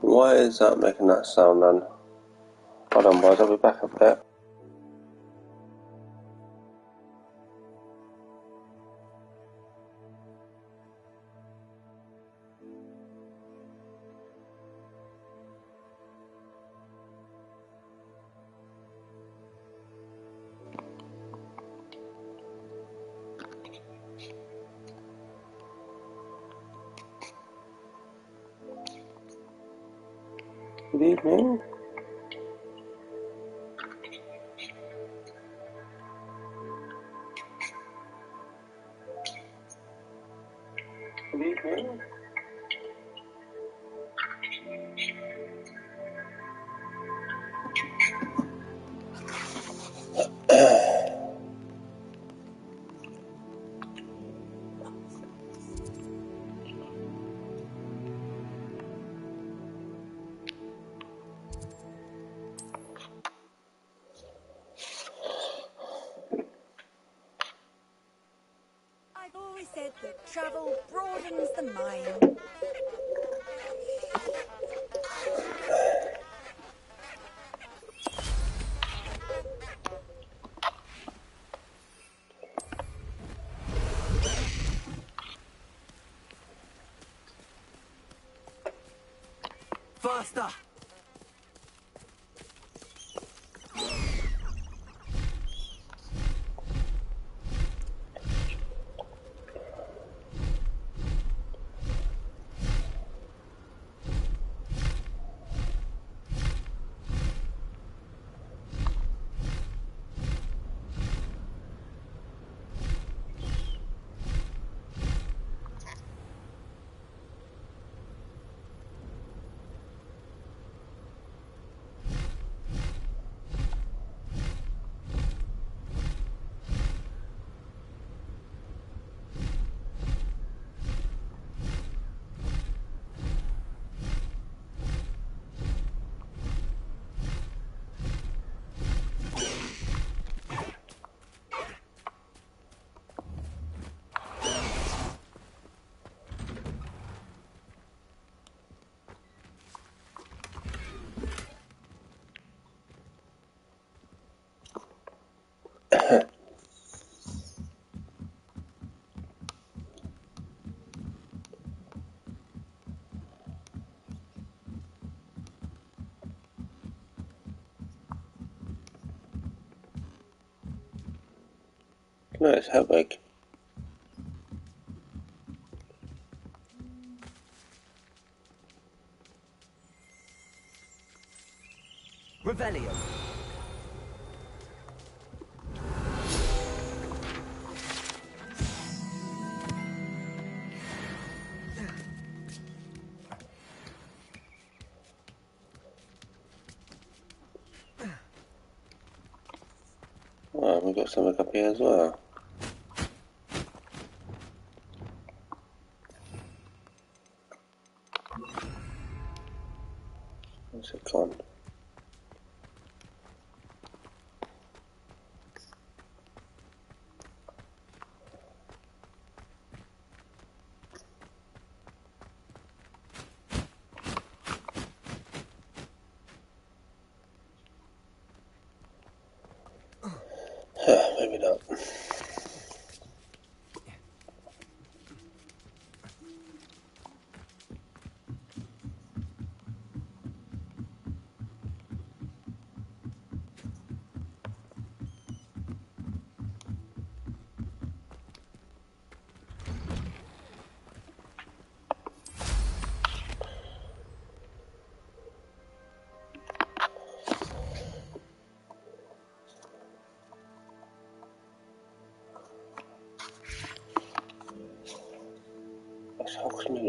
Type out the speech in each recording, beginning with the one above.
Why is that making that sound then? Hold on boys, I'll be back a bit. Good evening. Good evening. I've always said that travel broadens the mind. Faster! Nice, Hedwig. Revelio. Oh, we've got something up here as well. Where's it gone? Maybe not.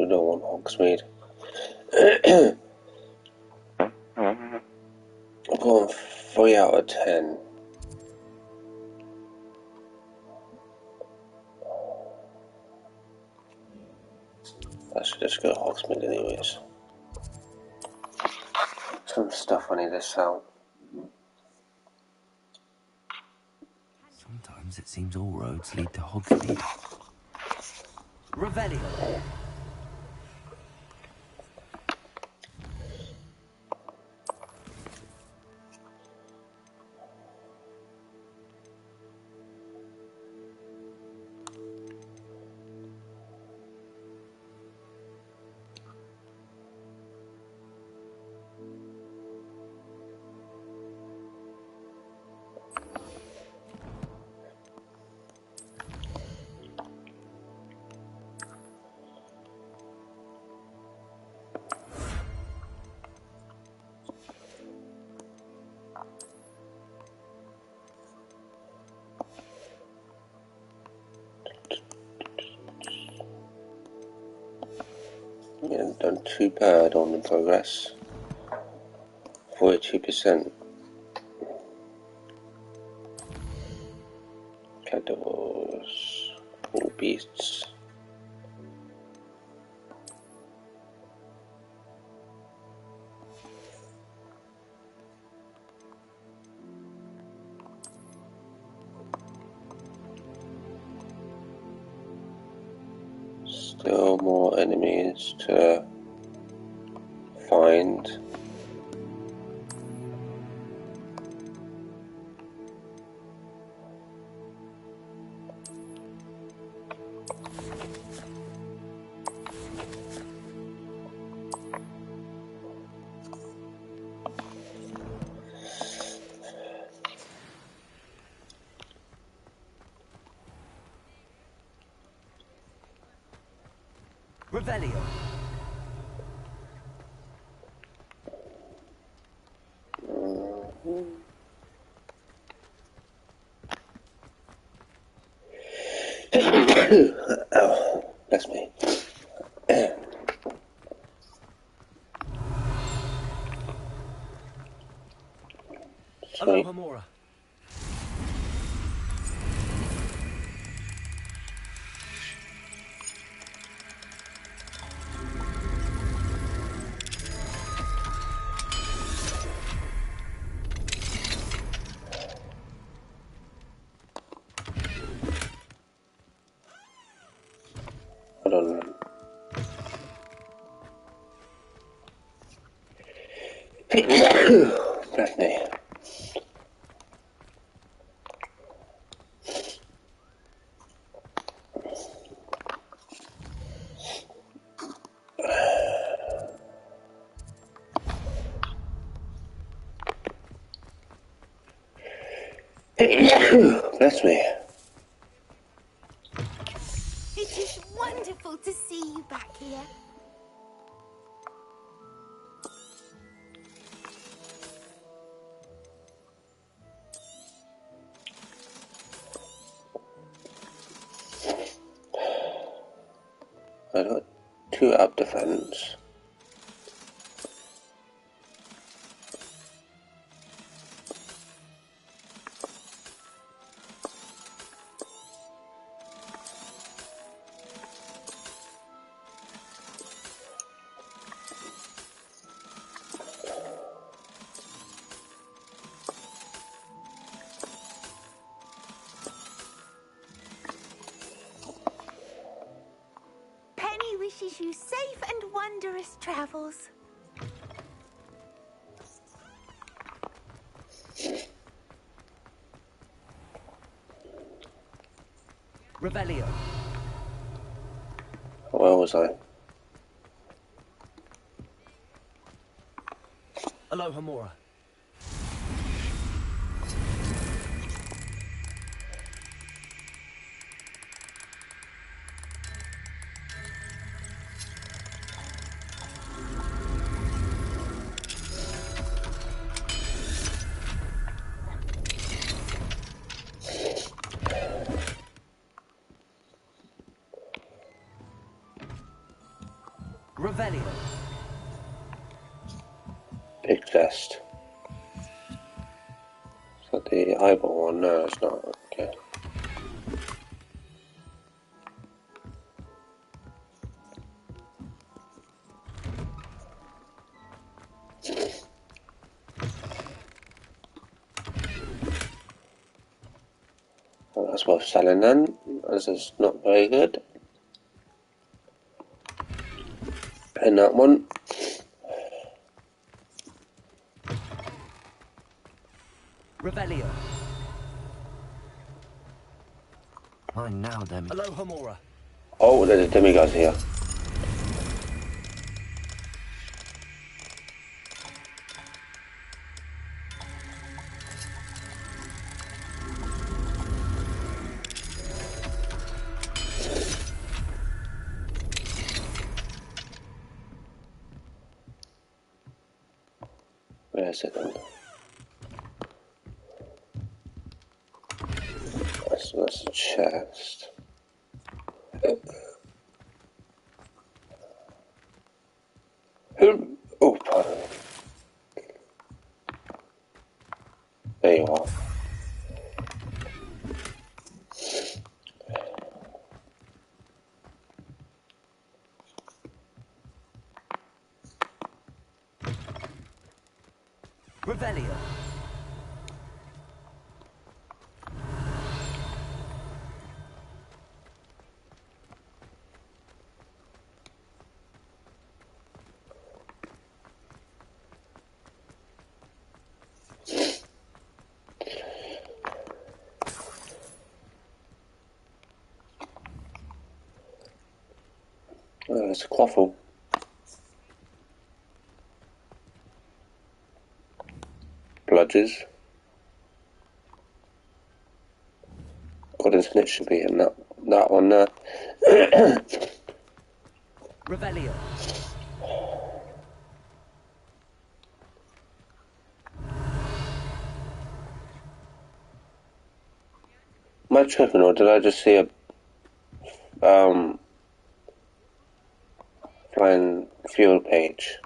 don't want Hogsmeade. I've gone 3 out of 10. I should just go to Hogsmeade anyways. Some stuff I need to sell. Sometimes it seems all roads lead to Hogsmeade. Revelio. Yeah, done too bad on the progress. 42%. Cadavers, all beasts. Still more enemies to find. Revelio. Oh, bless me. Sweet. Alohomora. Hold on. Bless me. Bless me. It is wonderful to see you back here. I got 2 up defense. Penny wishes you safe and wondrous travels. Revelio. Where was I? Alohomora. Revelio. Big chest. Is that the eyeball one? No, it's not. Okay. Well, that's worth selling then, as it's not very good. And that one. Revelio. Mine now, Demi. Aloha Mora. Oh, there's a demigod here. Where is it then? That's a chest. Oh, pardon. There you are. Revelio. Oh, there's a quaffle. Bludgers. God's snitch should be in that one there. Revelio. Am I tripping, or did I just see a flying fuel page?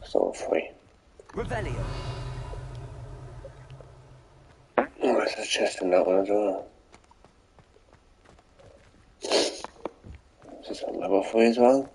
It's all free. Revelio. Oh, there's a chest in that one as well. Is this on level 3 as well?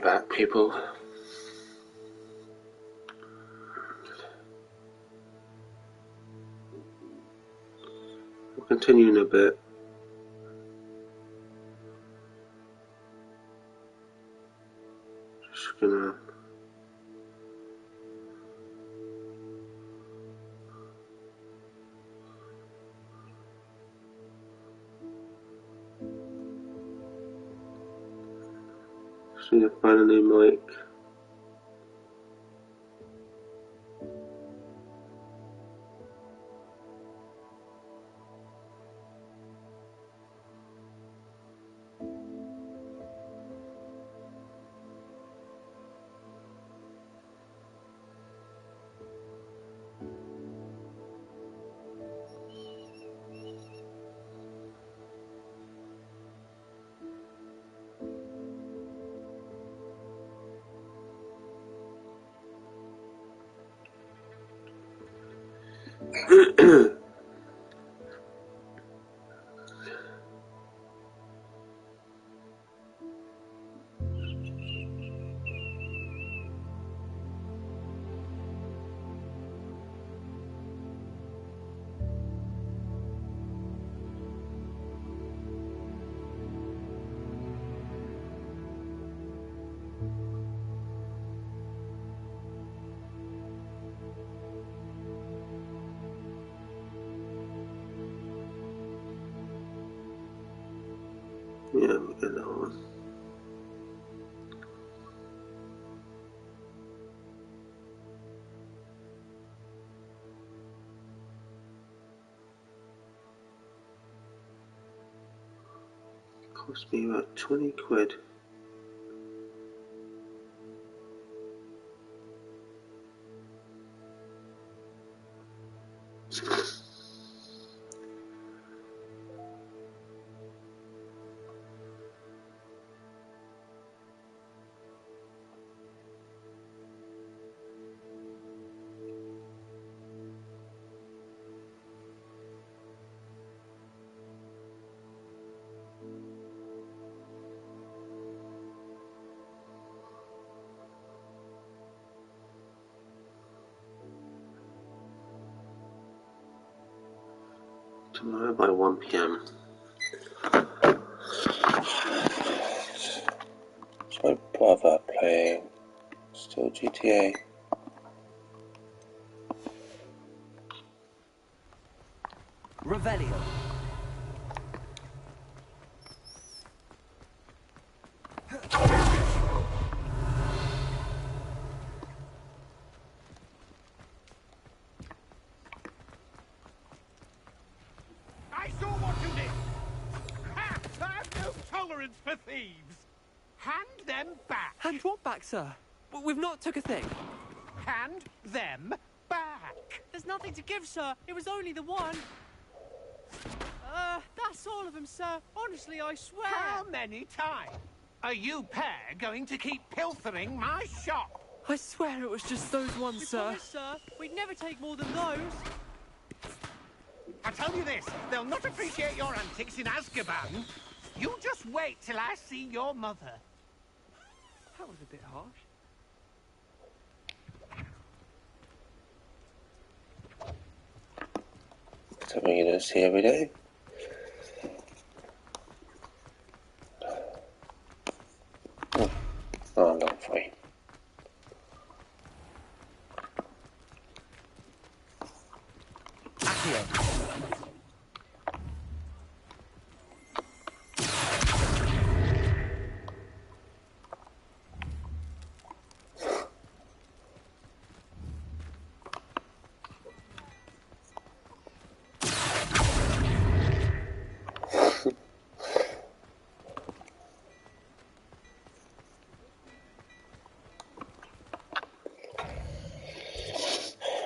back, people. We'll continue in a bit. Just gonna need to find a new mic. Yeah, we get that one. Cost me about 20 quid. Tomorrow by 1 PM. It's my brother playing still GTA. Revelio. I saw what you did! Ha! I have no tolerance for thieves! Hand them back! Hand what back, sir? We've not took a thing. Hand them back! There's nothing to give, sir. It was only the one. That's all of them, sir. Honestly, I swear. How many times are you pair going to keep pilfering my shop? I swear it was just those ones, We sir. promise, sir. We'd never take more than those. I tell you this, they'll not appreciate your antics in Azkaban. You just wait till I see your mother. That was a bit harsh. Something you don't see every day. Oh, not free. Accio.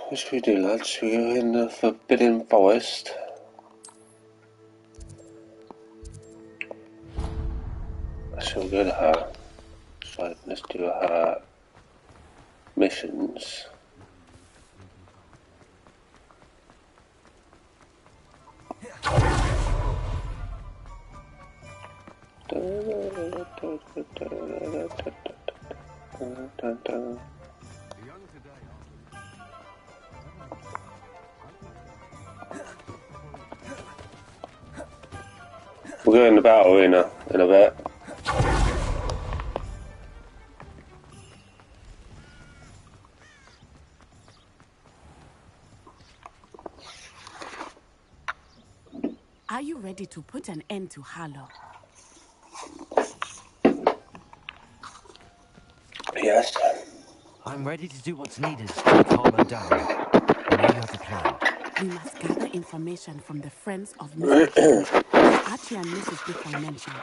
What should we do, lads? We go in the Forbidden Forest. So we'll go to her. So let's do her missions. Dun, dun. We'll go in the battle arena in a bit. Are you ready to put an end to Harlow? Yes. I'm ready to do what's needed to take Harlow down. I know you have a plan. We must gather information from the friends of Mr. Bickle that Archie and Mrs. Bickle mentioned.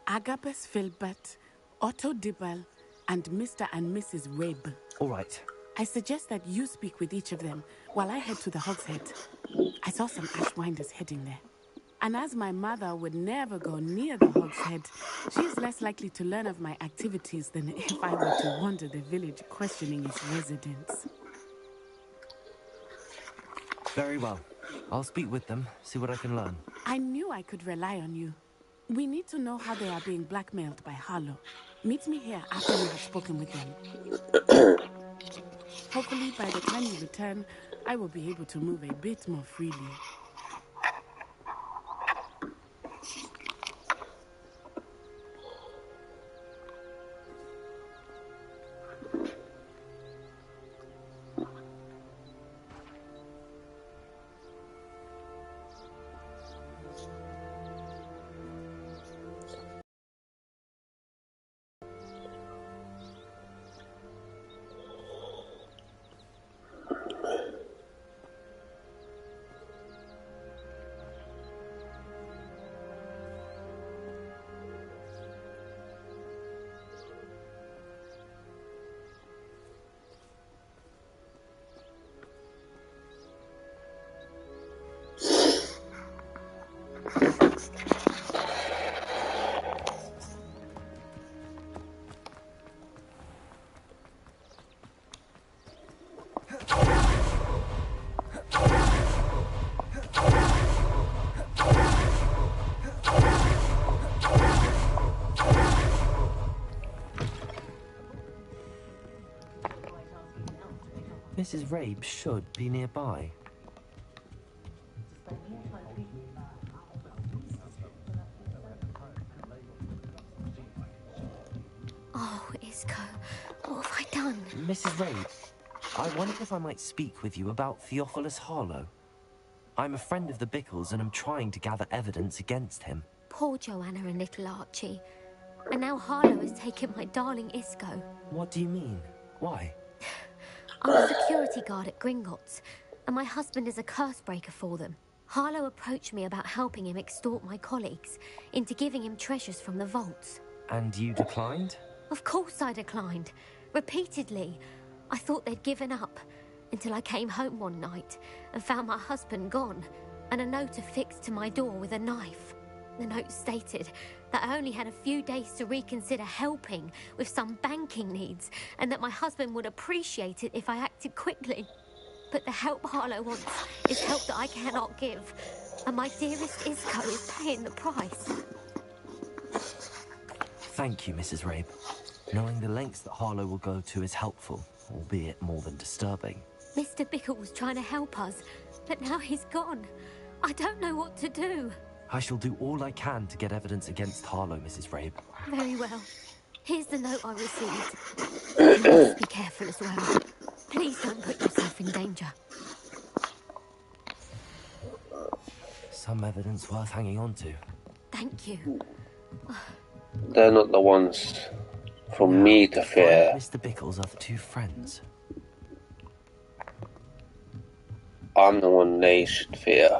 Agabus Filbert, Otto Dibble, and Mr. and Mrs. Rabe. All right. I suggest that you speak with each of them while I head to the Hogshead. I saw some Ashwinders heading there. And as my mother would never go near the Hogshead, she is less likely to learn of my activities than if I were to wander the village questioning its residents. Very well. I'll speak with them, see what I can learn. I knew I could rely on you. We need to know how they are being blackmailed by Harlow. Meet me here after you have spoken with them. Hopefully, by the time you return, I will be able to move a bit more freely. Mrs. Rabe should be nearby. Oh, Isco, what have I done? Mrs. Rabe, I wondered if I might speak with you about Theophilus Harlow. I'm a friend of the Bickles and I'm trying to gather evidence against him. Poor Joanna and little Archie. And now Harlow has taken my darling Isco. What do you mean? Why? I'm a security guard at Gringotts, and my husband is a curse breaker for them. Harlow approached me about helping him extort my colleagues into giving him treasures from the vaults. And you declined? Of course I declined. Repeatedly. I thought they'd given up, until I came home one night and found my husband gone, and a note affixed to my door with a knife. The note stated that I only had a few days to reconsider helping with some banking needs, and that my husband would appreciate it if I acted quickly. But the help Harlow wants is help that I cannot give, and my dearest Isco is paying the price. Thank you, Mrs. Rabe. Knowing the lengths that Harlow will go to is helpful, albeit more than disturbing. Mr. Bickle was trying to help us, but now he's gone. I don't know what to do. I shall do all I can to get evidence against Harlow, Mrs. Rabe. Very well. Here's the note I received. You must be careful as well. Please don't put yourself in danger. Some evidence worth hanging on to. Thank you. They're not the ones for me to fear. Mr. Bickle's other two friends. I'm the one they should fear.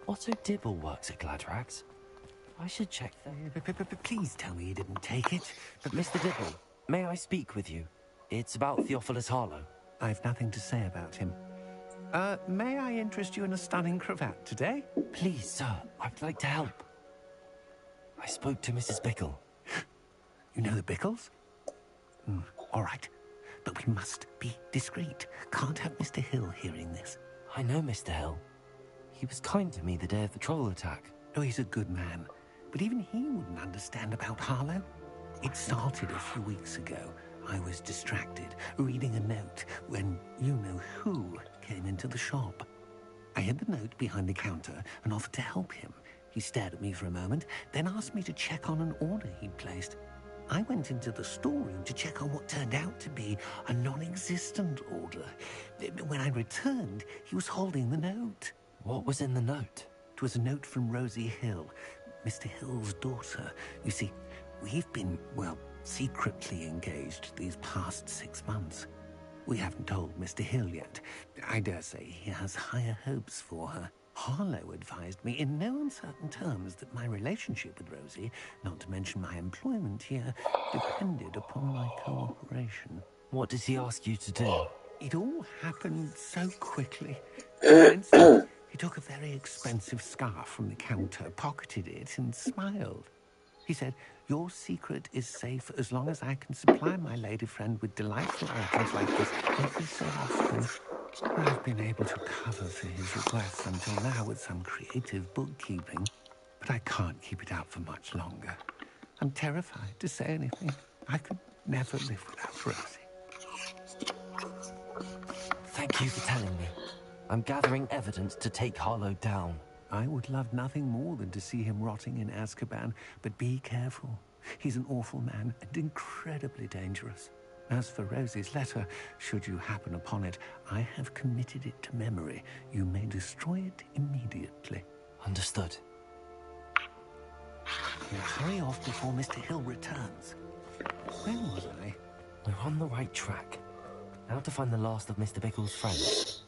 Otto Dibble works at Gladrags. I should check that. Please tell me you didn't take it. Mr. Dibble, may I speak with you? It's about Theophilus Harlow. I've nothing to say about him. May I interest you in a stunning cravat today? Please, sir, I'd like to help. I spoke to Mrs. Bickle. You know the Bickles? All right. But we must be discreet. Can't have Mr. Hill hearing this. I know Mr. Hill. He was kind to me the day of the troll attack. Oh, he's a good man. But even he wouldn't understand about Harlow. It started a few weeks ago. I was distracted, reading a note, when you-know-who came into the shop. I hid the note behind the counter and offered to help him. He stared at me for a moment, then asked me to check on an order he'd placed. I went into the storeroom to check on what turned out to be a non-existent order. When I returned, he was holding the note. What was in the note? It was a note from Rosie Hill, Mr. Hill's daughter. You see, we've been, well, secretly engaged these past 6 months. We haven't told Mr. Hill yet. I dare say he has higher hopes for her. Harlow advised me in no uncertain terms that my relationship with Rosie, not to mention my employment here, depended upon my cooperation. What does he ask you to do? It all happened so quickly. For instance, he took a very expensive scarf from the counter, pocketed it, and smiled. He said, "Your secret is safe as long as I can supply my lady friend with delightful items like this every so often." I've been able to cover for his requests until now with some creative bookkeeping, but I can't keep it out for much longer. I'm terrified to say anything. I could never live without Rosie. Thank you for telling me. I'm gathering evidence to take Harlow down. I would love nothing more than to see him rotting in Azkaban, but be careful. He's an awful man and incredibly dangerous. As for Rosie's letter, should you happen upon it, I have committed it to memory. You may destroy it immediately. Understood. Now hurry off before Mr. Hill returns. Where was I? We're on the right track. Now to find the last of Mr. Bickle's friends.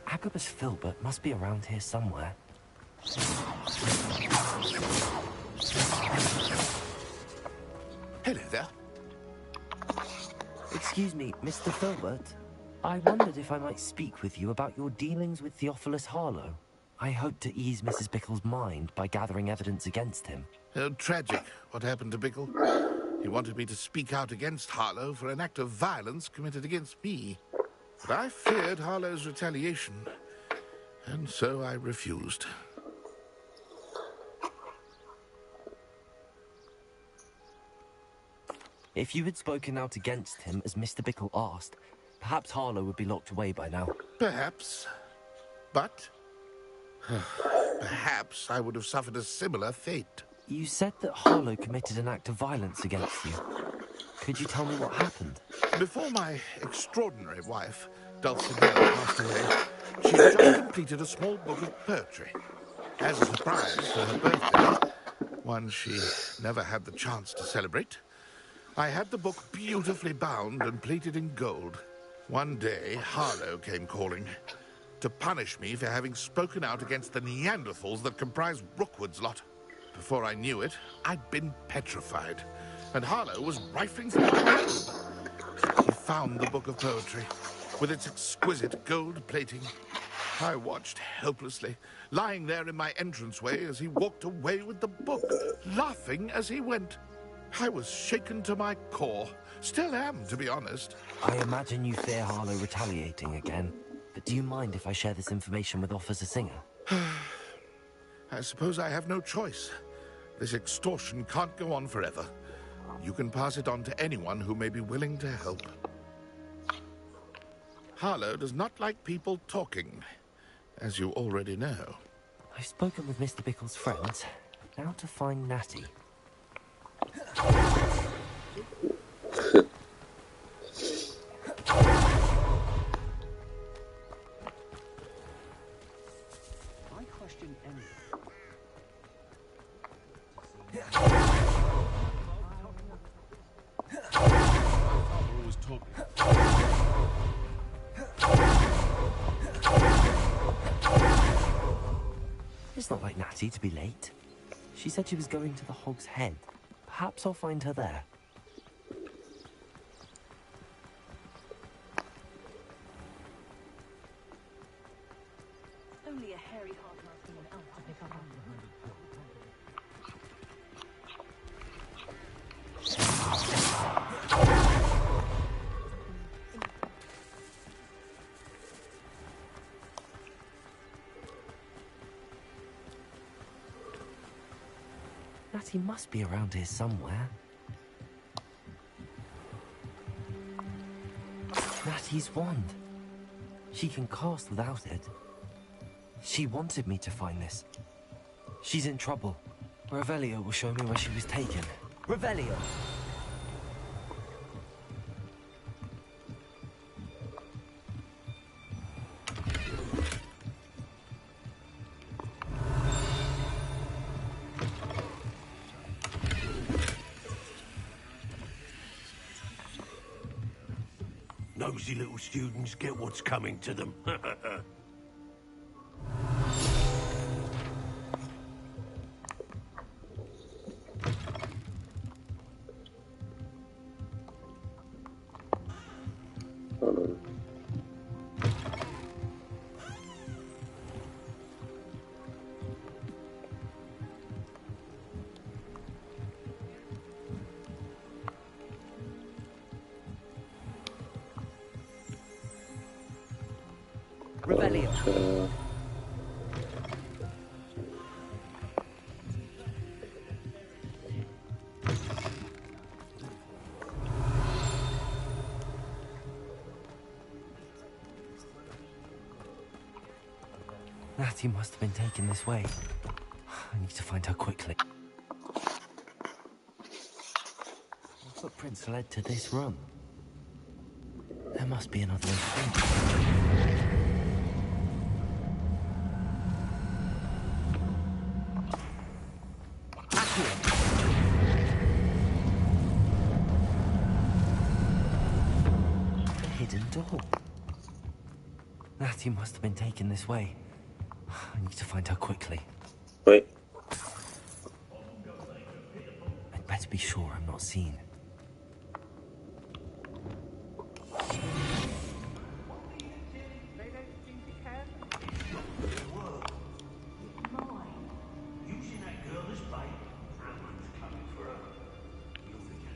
Agabus Filbert must be around here somewhere. Hello there. Excuse me, Mr. Filbert. I wondered if I might speak with you about your dealings with Theophilus Harlow. I hope to ease Mrs. Bickle's mind by gathering evidence against him. Tragic, what happened to Bickle. He wanted me to speak out against Harlow for an act of violence committed against me. But I feared Harlow's retaliation, and so I refused. If you had spoken out against him as Mr. Bickle asked, perhaps Harlow would be locked away by now. Perhaps. But perhaps I would have suffered a similar fate. You said that Harlow committed an act of violence against you. Could you tell me what happened? Before my extraordinary wife, Dulcinea, passed away, she had just completed a small book of poetry. As a surprise for her birthday, one she never had the chance to celebrate, I had the book beautifully bound and plated in gold. One day, Harlow came calling to punish me for having spoken out against the Neanderthals that comprise Rookwood's lot. Before I knew it, I'd been petrified, and Harlow was rifling through my robe. He found the book of poetry with its exquisite gold plating. I watched helplessly, lying there in my entranceway as he walked away with the book, laughing as he went. I was shaken to my core. Still am, to be honest. I imagine you fear Harlow retaliating again. But do you mind if I share this information with Officer Singer? I suppose I have no choice. This extortion can't go on forever. You can pass it on to anyone who may be willing to help. Harlow does not like people talking, as you already know. I've spoken with Mr. Bickle's friends. Now to find Natty. I question anything. Always talking. It's not like Natty to be late. She said she was going to the Hog's Head. Perhaps I'll find her there. Only a hairy half-mouthed elf to pick up on. Natty must be around here somewhere. Natty's wand. She can cast without it. She wanted me to find this. She's in trouble. Revelio will show me where she was taken. Revelio! Nosy little students get what's coming to them. Hold on. Revelio. Natty must have been taken this way. I need to find her quickly. The footprints led to this room. There must be another way. Hidden door. Natty must have been taken this way. I need to find her quickly. Wait. I'd better be sure I'm not seen.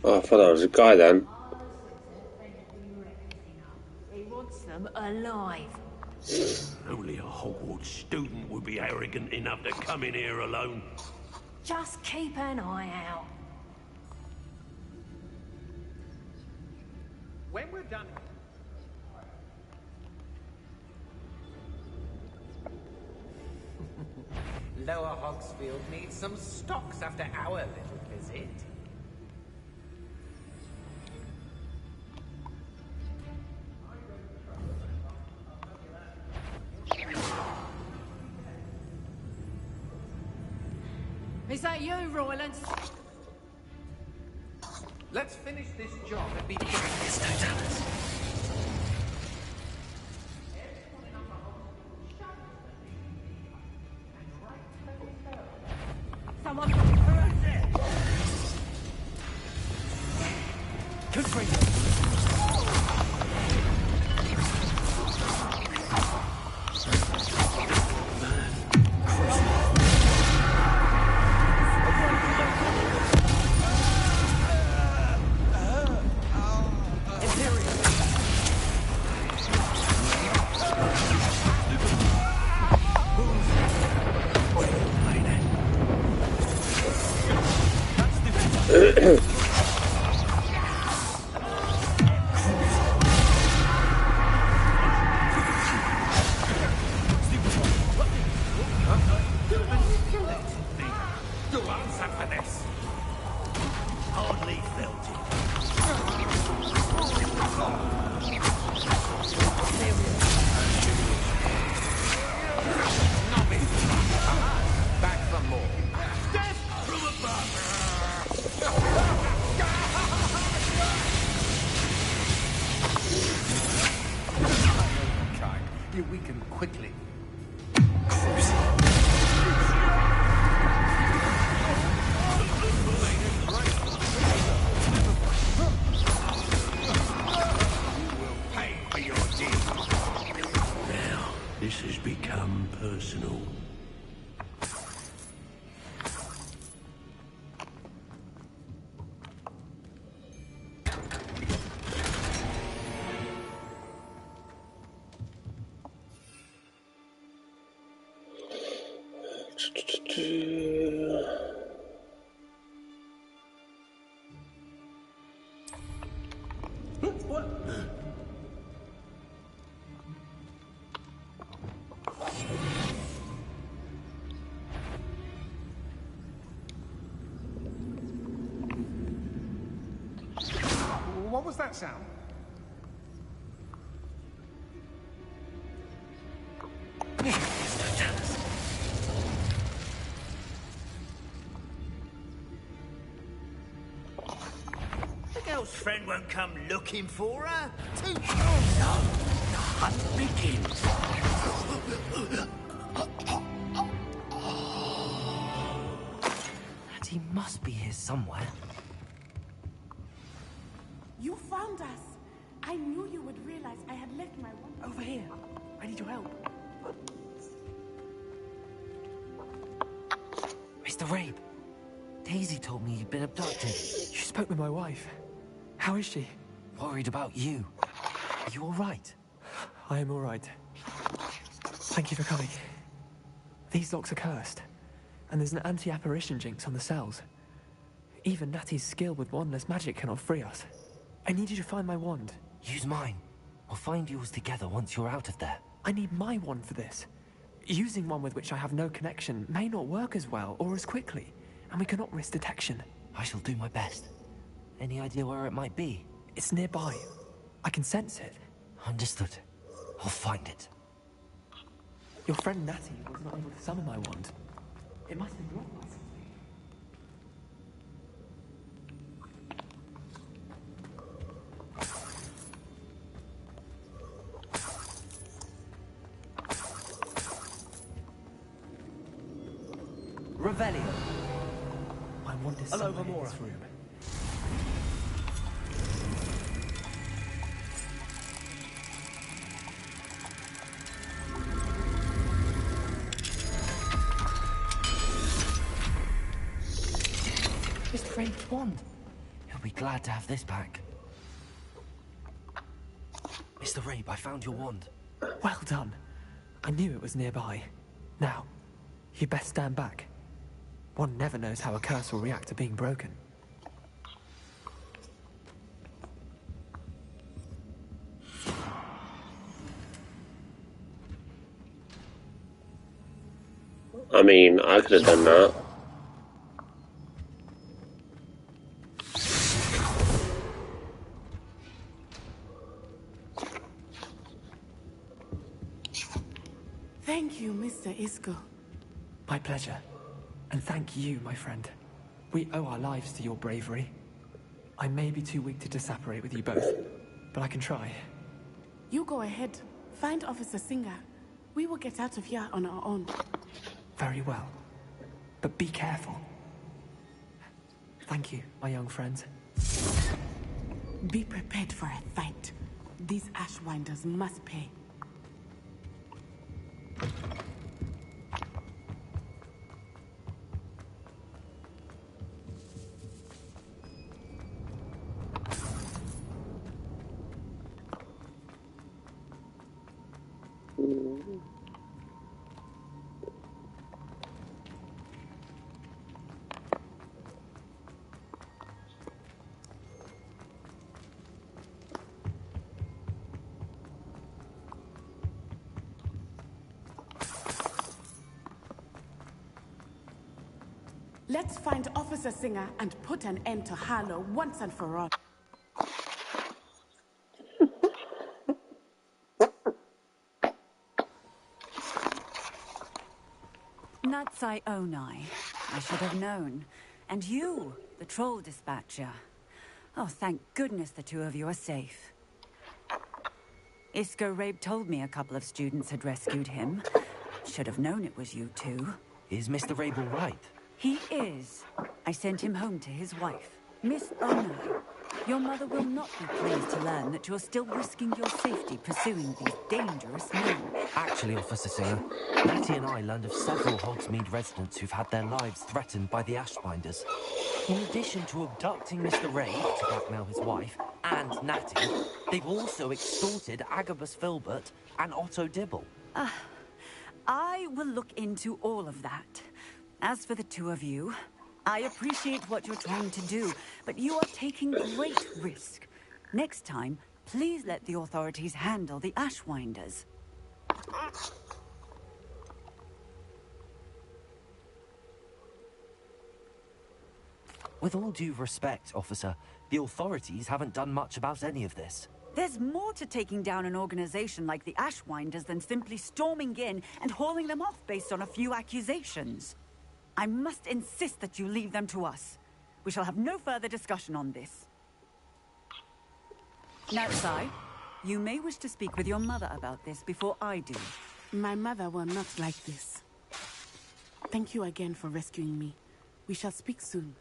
Oh, I thought that was a guy then. He wants them alive. Only a Hogwarts student would be arrogant enough to come in here alone. Just keep an eye out. When we're done... Lower Hogsfield needs some stocks after our little visit. Is that you, Roylance? Let's finish this job and be back. There's no Dallas. Someone... Good for you. You weaken quickly. This has become personal. What was that sound? The girl's friend won't come looking for her. Too The hunt begins. Natty must be here somewhere. You found us. I knew you would realize I had left my wand. Over here. I need your help. Mr. Rabe, Daisy told me you'd been abducted. You spoke with my wife. How is she? Worried about you. Are you all right? I am all right. Thank you for coming. These locks are cursed, and there's an anti-apparition jinx on the cells. Even Natty's skill with wandless magic cannot free us. I need you to find my wand. Use mine. We'll find yours together once you're out of there. I need my wand for this. Using one with which I have no connection may not work as well or as quickly, and we cannot risk detection. I shall do my best. Any idea where it might be? It's nearby. I can sense it. Understood. I'll find it. Your friend Natty was not able to summon my wand. It must have been brought by something. Revelio. My wand is somewhere in this room. Mr. Rabe's wand. He'll be glad to have this back. Mr. Rabe, I found your wand. Well done. I knew it was nearby. Now, you best stand back. One never knows how a curse will react to being broken. I mean, I could have done that. Thank you, Mr. Isco. My pleasure. And thank you, my friend. We owe our lives to your bravery. I may be too weak to disapparate with you both, but I can try. You go ahead. Find Officer Singer. We will get out of here on our own. Very well. But be careful. Thank you, my young friends. Be prepared for a fight. These Ashwinders must pay. Let's find Officer Singer and put an end to Harlow once and for all. Natsai Onai. I should have known. And you, the troll dispatcher. Oh, thank goodness the two of you are safe. Isco Rabe told me a couple of students had rescued him. Should have known it was you two. Is Mr. Rabe all right? He is. I sent him home to his wife. Miss Onai, your mother will not be pleased to learn that you're still risking your safety pursuing these dangerous men. Actually, Officer Singer, Natty and I learned of several Hogsmeade residents who've had their lives threatened by the Ashbinders. In addition to abducting Mr. Rabe to blackmail his wife and Natty, they've also extorted Agabus Filbert and Otto Dibble. I will look into all of that. As for the two of you, I appreciate what you're trying to do, but you are taking great risk. Next time, please let the authorities handle the Ashwinders. With all due respect, officer, the authorities haven't done much about any of this. There's more to taking down an organization like the Ashwinders than simply storming in and hauling them off based on a few accusations. I must insist that you leave them to us. We shall have no further discussion on this. Now, Sai, you may wish to speak with your mother about this before I do. My mother will not like this. Thank you again for rescuing me. We shall speak soon.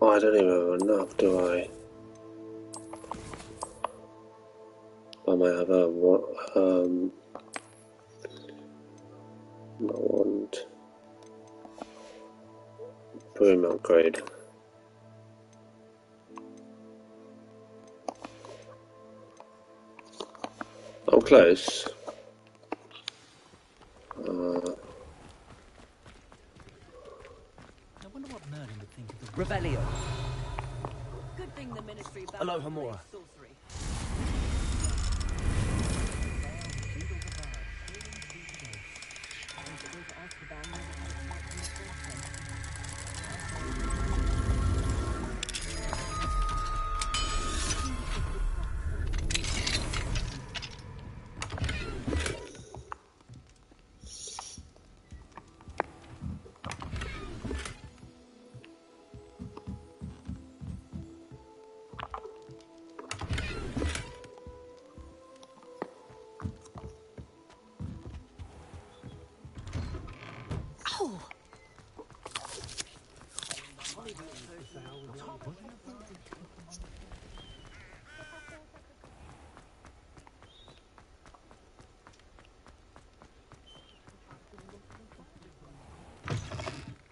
Oh, I don't even have enough, do I? I might have a wand. Broom upgrade. I'm close. Revelio. Good thing the ministry Aloha Mora. sorcery.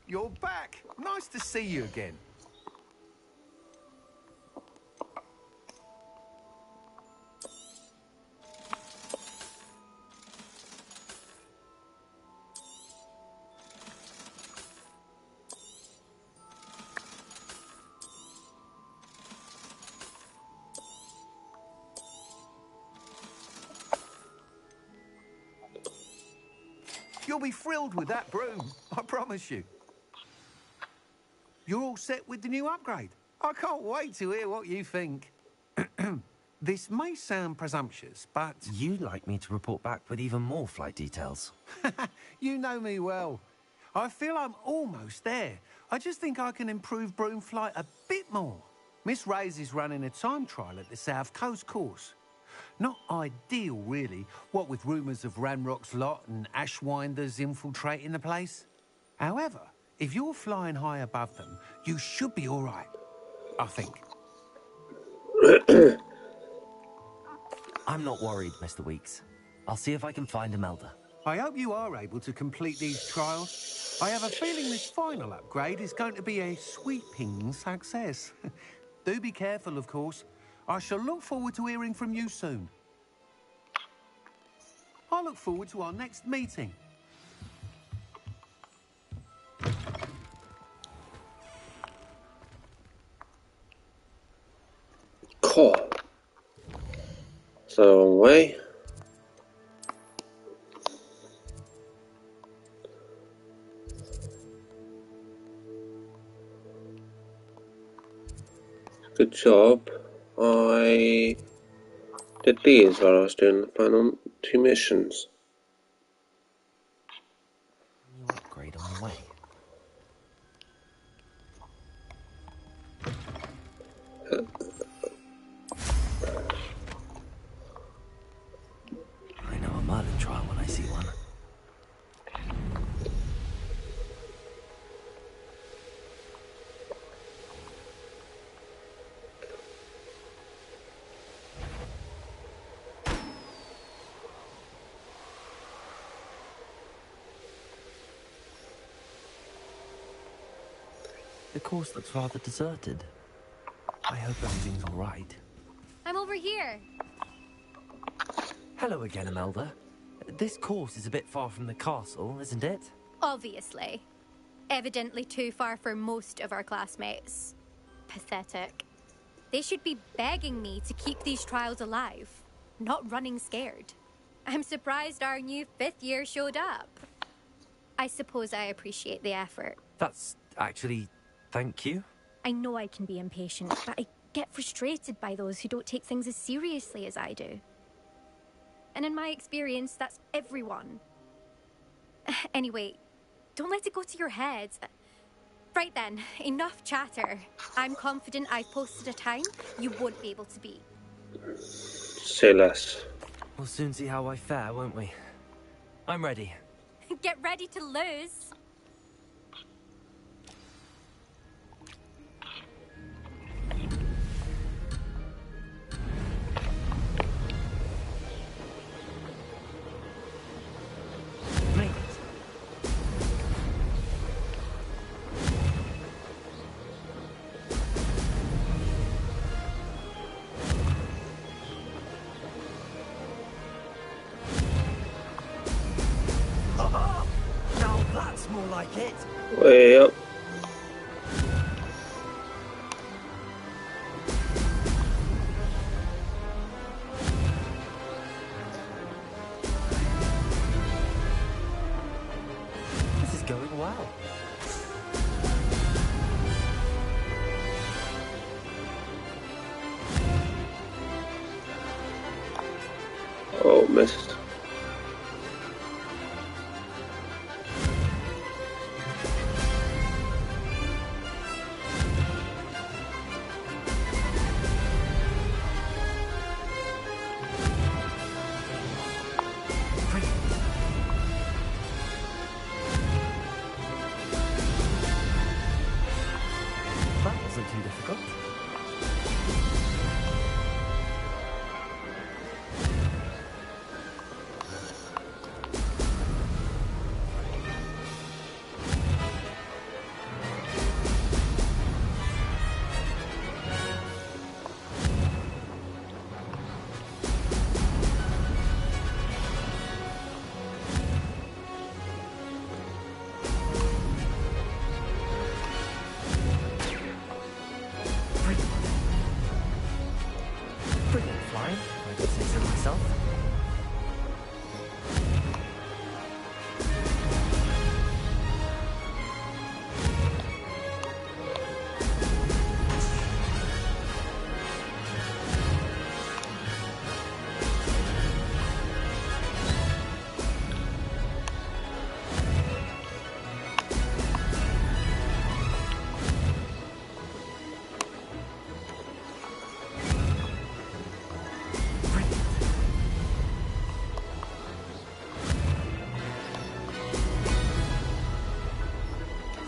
You're back. Nice to see you again. You'll be thrilled with that broom, I promise you. You're all set with the new upgrade. I can't wait to hear what you think. This may sound presumptuous, but... You'd like me to report back with even more flight details. You know me well. I feel I'm almost there. I just think I can improve broom flight a bit more. Miss Ray's is running a time trial at the South Coast course. Not ideal, really, what with rumours of Ranrock's lot and Ashwinders infiltrating the place. However, if you're flying high above them, you should be all right, I think. I'm not worried, Mr. Weeks. I'll see if I can find Imelda. I hope you are able to complete these trials. I have a feeling this final upgrade is going to be a sweeping success. Do be careful, of course. I shall look forward to hearing from you soon. I look forward to our next meeting. Cool. So, long way. Good job. I did these while I was doing the final two missions. New upgrade on the way. I know a Merlin trial when I see one. The course looks rather deserted. I hope everything's all right. I'm over here. Hello again, Imelda. This course is a bit far from the castle, isn't it? Obviously. Evidently too far for most of our classmates. Pathetic. They should be begging me to keep these trials alive, not running scared. I'm surprised our new 5th year showed up. I suppose I appreciate the effort. That's actually... thank you. I know I can be impatient, but I get frustrated by those who don't take things as seriously as I do. And in my experience, that's everyone. Anyway, don't let it go to your head. Right then, enough chatter. I'm confident I've posted a time you won't be able to beat. Say less. We'll soon see how I fare, won't we? I'm ready. Get ready to lose. Now that's more like it. Way up. This is going well. Oh, missed. That wasn't too difficult. Brilliant flying, if I could say so myself.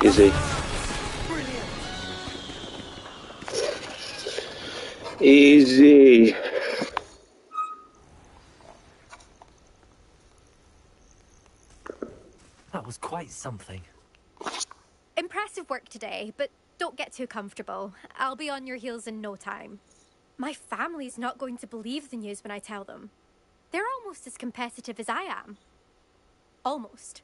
Easy. Easy. That was quite something. Impressive work today, but don't get too comfortable. I'll be on your heels in no time. My family's not going to believe the news when I tell them. They're almost as competitive as I am. Almost.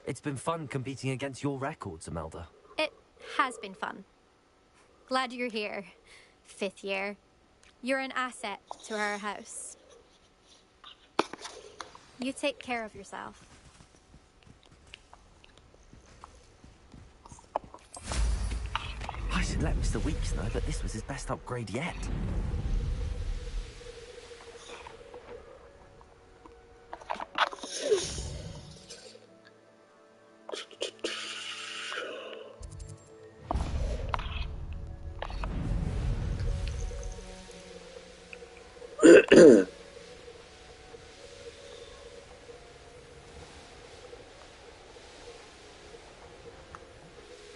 It's been fun competing against your records, Imelda. It has been fun. Glad you're here. 5th year. You're an asset to our house. You take care of yourself. I should let Mr. Weeks know that this was his best upgrade yet.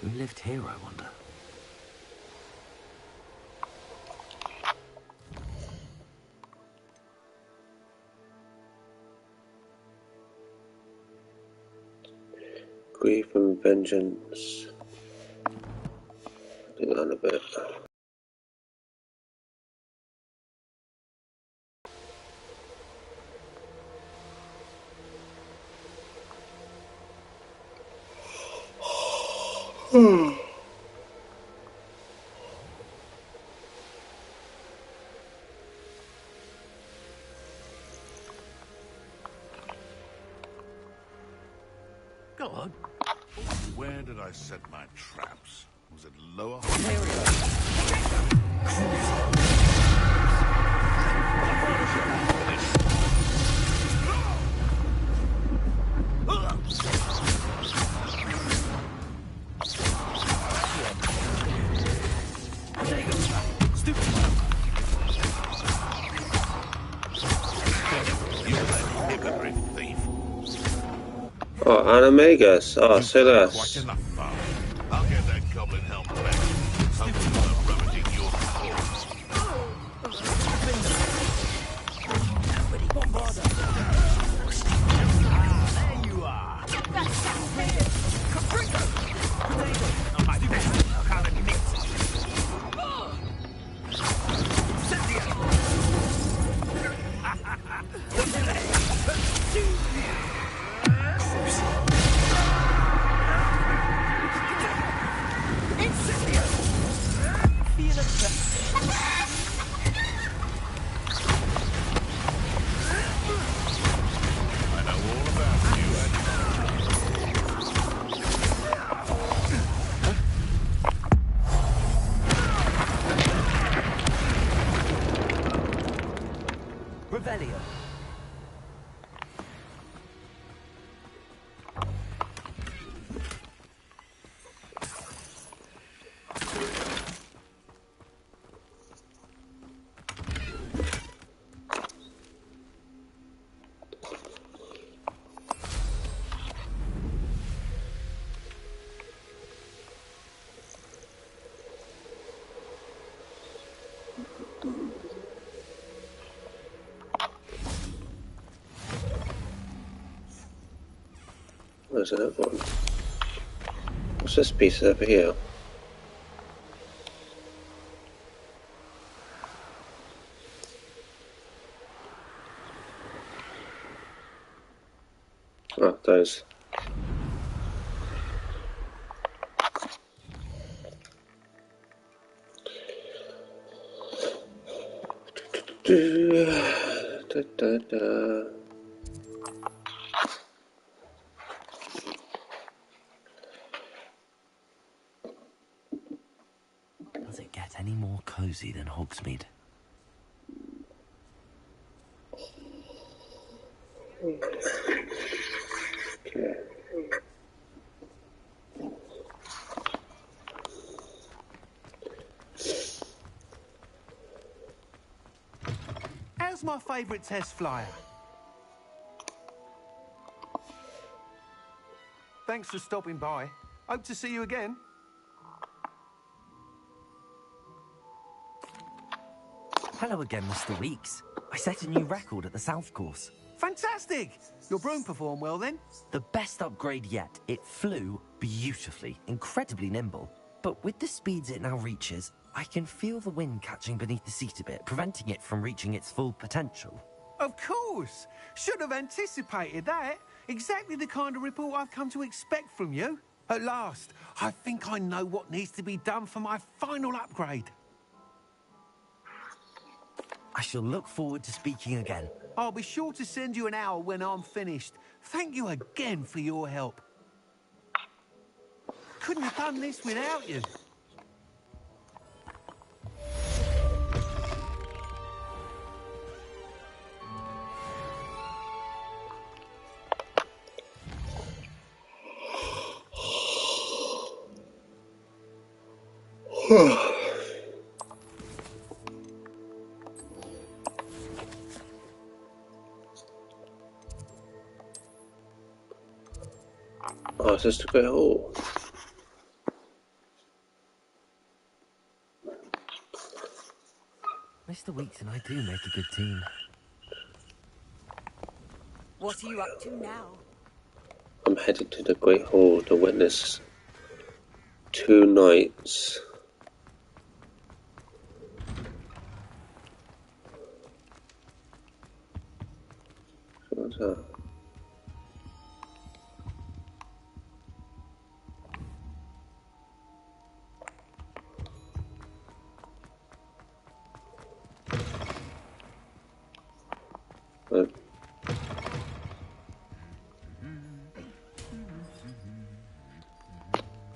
Who lived here, I wonder? Grief and vengeance. it down a bit. Go on. Where did I set my traps? Was it lower? Oh, Animagus. Oh, say less. Quite enough fun. I'll get that goblin helm back. Hopefully without rummaging your claws. There you are. Revelio. Where's another one? What's this piece over here? Oh, those. Da, da, da. Does it get any more cozy than Hogsmeade? Okay. How's my favourite test flyer? Thanks for stopping by. Hope to see you again. Hello again, Mr. Weeks. I set a new record at the South Course. Fantastic! Your broom performed well then? The best upgrade yet. It flew beautifully, incredibly nimble. But with the speeds it now reaches, I can feel the wind catching beneath the seat a bit, preventing it from reaching its full potential. Of course! Should have anticipated that. Exactly the kind of report I've come to expect from you. At last, I think I know what needs to be done for my final upgrade. I shall look forward to speaking again. I'll be sure to send you an owl when I'm finished. Thank you again for your help. Couldn't have done this without you. Oh, it's just a great hole. Mr. Weeks and I do make a good team. What are you up to now? I'm headed to the Great Hall to witness 2 knights So.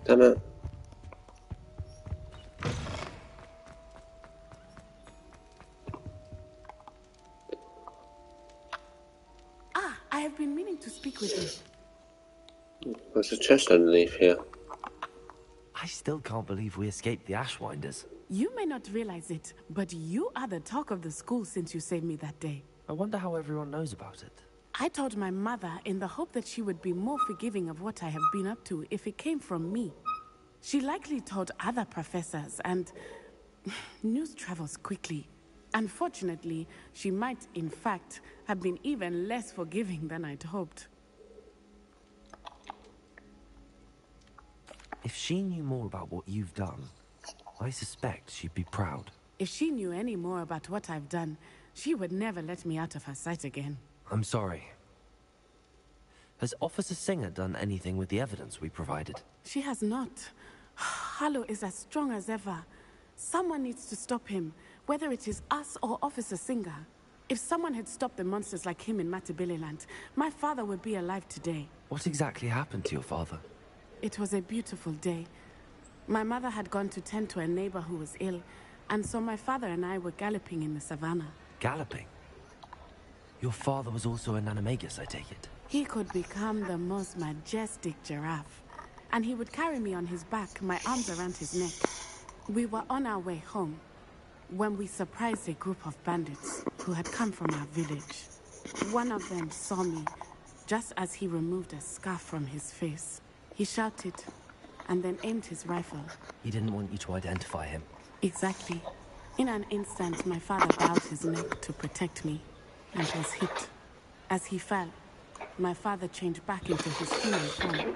Damn it. Ah, I have been meaning to speak with you. There's a chest underneath here. I still can't believe we escaped the Ashwinders. You may not realize it, but you are the talk of the school since you saved me that day. I wonder how everyone knows about it. I told my mother in the hope that she would be more forgiving of what I have been up to if it came from me. She likely told other professors, and news travels quickly. Unfortunately, she might, in fact, have been even less forgiving than I'd hoped. If she knew more about what you've done, I suspect she'd be proud. If she knew any more about what I've done, she would never let me out of her sight again. I'm sorry. Has Officer Singer done anything with the evidence we provided? She has not. Harlow is as strong as ever. Someone needs to stop him, whether it is us or Officer Singer. If someone had stopped the monsters like him in Matabeleland, my father would be alive today. What exactly happened to your father? It was a beautiful day. My mother had gone to tend to a neighbor who was ill, and so my father and I were galloping in the savannah. Galloping? Your father was also an animagus, I take it? He could become the most majestic giraffe, and he would carry me on his back, my arms around his neck. We were on our way home when we surprised a group of bandits who had come from our village. One of them saw me just as he removed a scarf from his face. He shouted and then aimed his rifle. He didn't want you to identify him. Exactly. In an instant, my father bowed his neck to protect me and was hit. As he fell, my father changed back into his human form.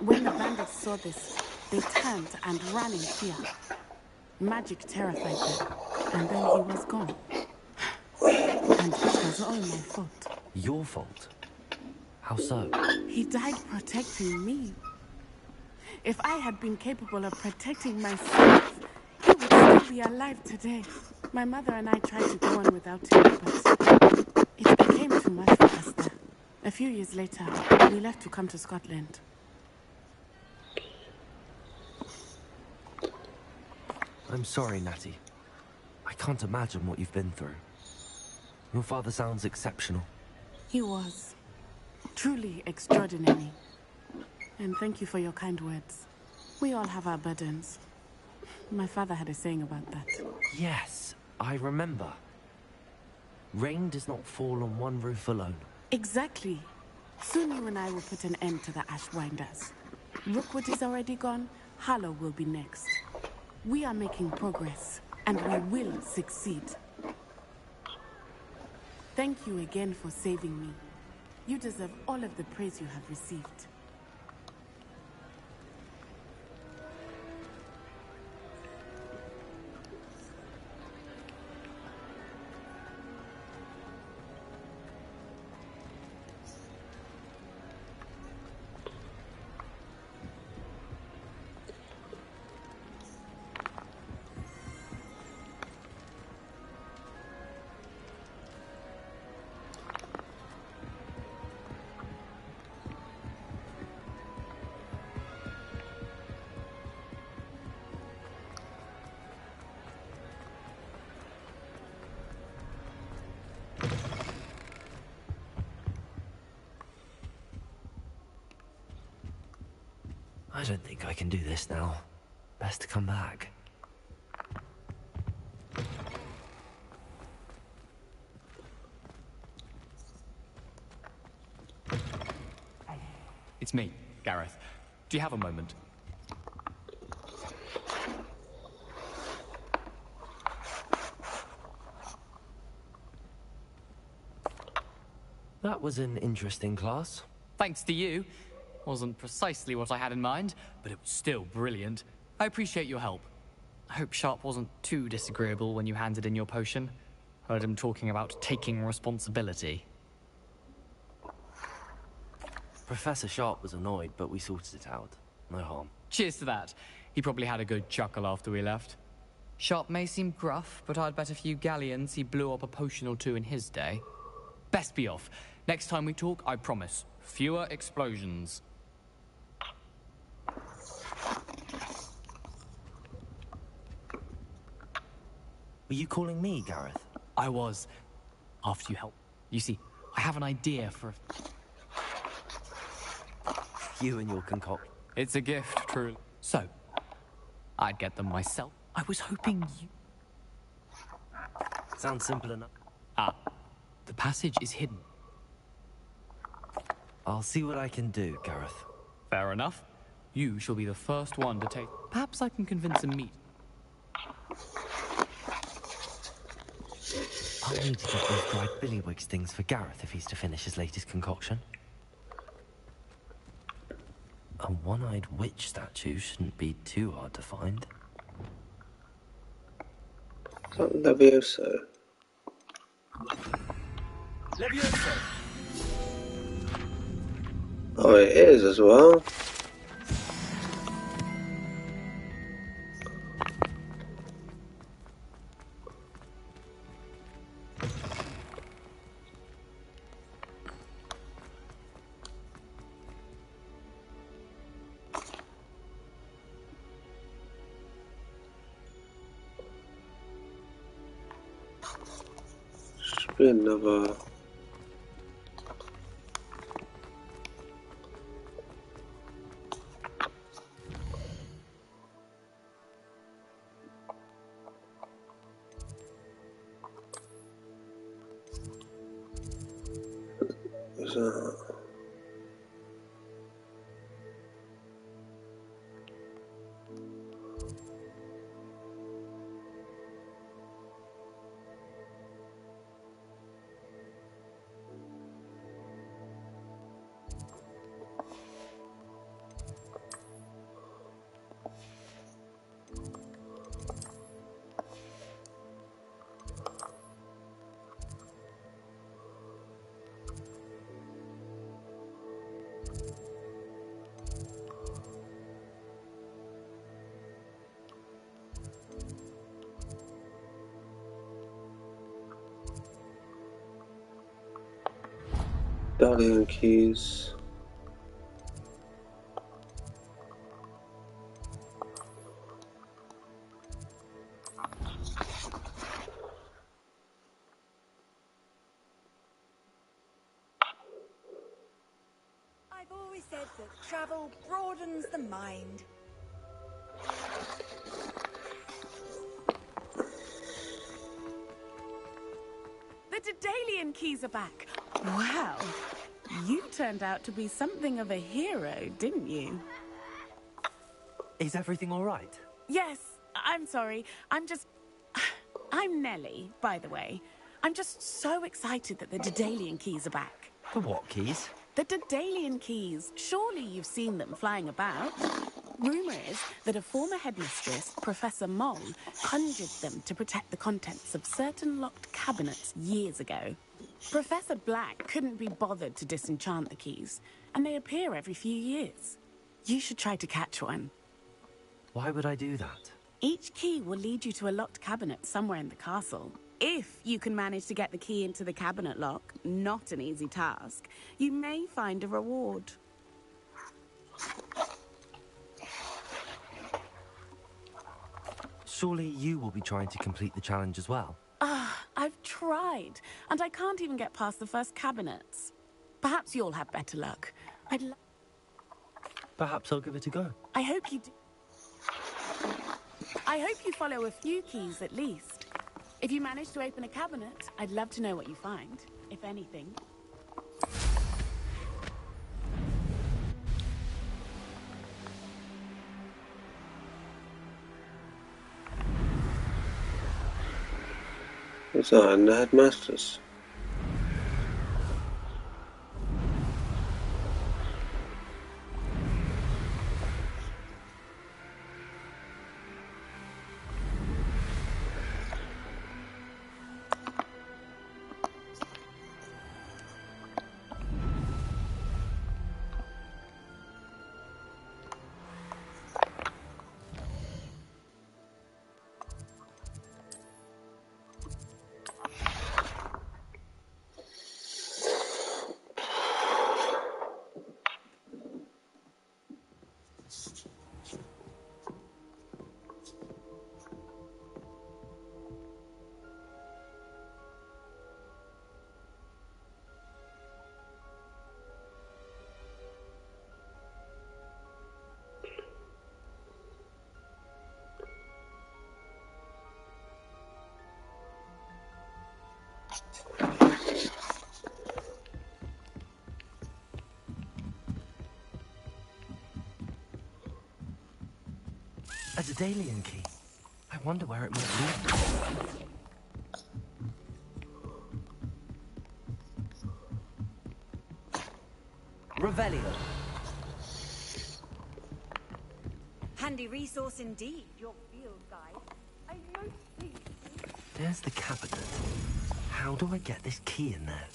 When the bandits saw this, they turned and ran in fear. Magic terrified them, and then he was gone. And it was all my fault. Your fault? How so? He died protecting me. If I had been capable of protecting myself, he would still be alive today. My mother and I tried to go on without him, but it became too much for us there. A few years later, we left to come to Scotland. I'm sorry, Natty. I can't imagine what you've been through. Your father sounds exceptional. He was. Truly extraordinary. And thank you for your kind words. We all have our burdens. My father had a saying about that. Yes, I remember. Rain does not fall on one roof alone. Exactly. Soon you and I will put an end to the Ashwinders. Rookwood is already gone. Harlow will be next. We are making progress, and we will succeed. Thank you again for saving me. You deserve all of the praise you have received. I don't think I can do this now. Best to come back. It's me, Gareth. Do you have a moment? That was an interesting class. Thanks to you. Wasn't precisely what I had in mind, but it was still brilliant. I appreciate your help. I hope Sharp wasn't too disagreeable when you handed in your potion. Heard him talking about taking responsibility. Professor Sharp was annoyed, but we sorted it out. No harm. Cheers to that. He probably had a good chuckle after we left. Sharp may seem gruff, but I'd bet a few galleons he blew up a potion or two in his day. Best be off. Next time we talk, I promise, fewer explosions. Were you calling me, Gareth? I was. After you helped. You see, I have an idea for You and your concoction. It's a gift, truly. So, I'd get them myself. I was hoping you... Sounds simple enough. Ah, the passage is hidden. I'll see what I can do, Gareth. Fair enough. You shall be the first one to take... Perhaps I can convince a meet. I'll need to get those dried billywigs things for Gareth if he's to finish his latest concoction. A one-eyed witch statue shouldn't be too hard to find. Levioso. Levioso! Oh, it is as well. Should be another. Dahlian keys. I've always said that travel broadens the mind. The Daedalian keys are back. Wow. You turned out to be something of a hero, didn't you? Is everything all right? Yes, I'm sorry. I'm Nellie, by the way. I'm just so excited that the Daedalian keys are back. The what keys? The Daedalian keys. Surely you've seen them flying about. Rumour is that a former headmistress, Professor Moll, conjured them to protect the contents of certain locked cabinets years ago. Professor Black couldn't be bothered to disenchant the keys, and they appear every few years. You should try to catch one. Why would I do that? Each key will lead you to a locked cabinet somewhere in the castle. If you can manage to get the key into the cabinet lock, not an easy task, you may find a reward. Surely you will be trying to complete the challenge as well. I've tried, and I can't even get past the first cabinets. Perhaps you'll have better luck. Perhaps I'll give it a go. I hope you do. I hope you follow a few keys at least. If you manage to open a cabinet, I'd love to know what you find, if anything. It's not in the headmasters. A Daedalian key. I wonder where it might lead. Revelio. Handy resource indeed, your field guide. I'm most pleased. There's the cabinet. How do I get this key in there?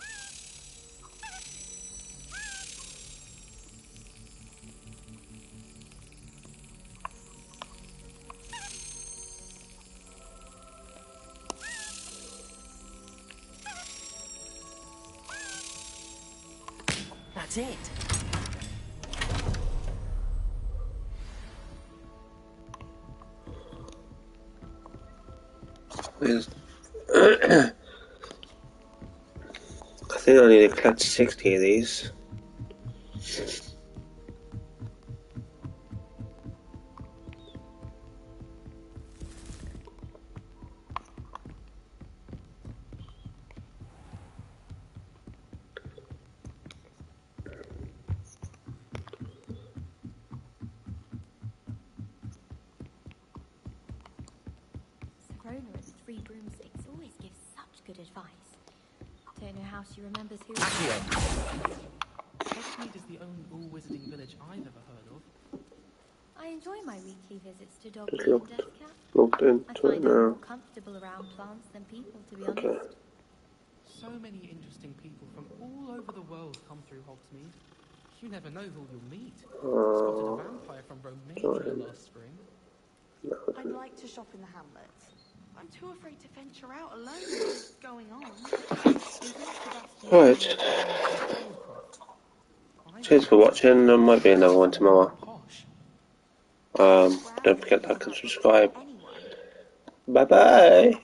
That's it. There's I think I need to collect 60 of these. Rona at the Three Broomsticks always gives such good advice. Don't know how she remembers who. Hogsmeade is the only all-wizarding village I've ever heard of. I enjoy my weekly visits to Just Dogwood and Deathcap. looked I into it find I'm now. more comfortable around plants than people, to be Okay. honest. So many interesting people from all over the world come through Hogsmeade. You never know who you'll meet. Spotted a vampire from Romania last spring. I'd like to shop in the hamlet. I'm too afraid to venture out alone with what's going on. Alright. Cheers for watching. There might be another one tomorrow. Don't forget to like and subscribe. Bye bye.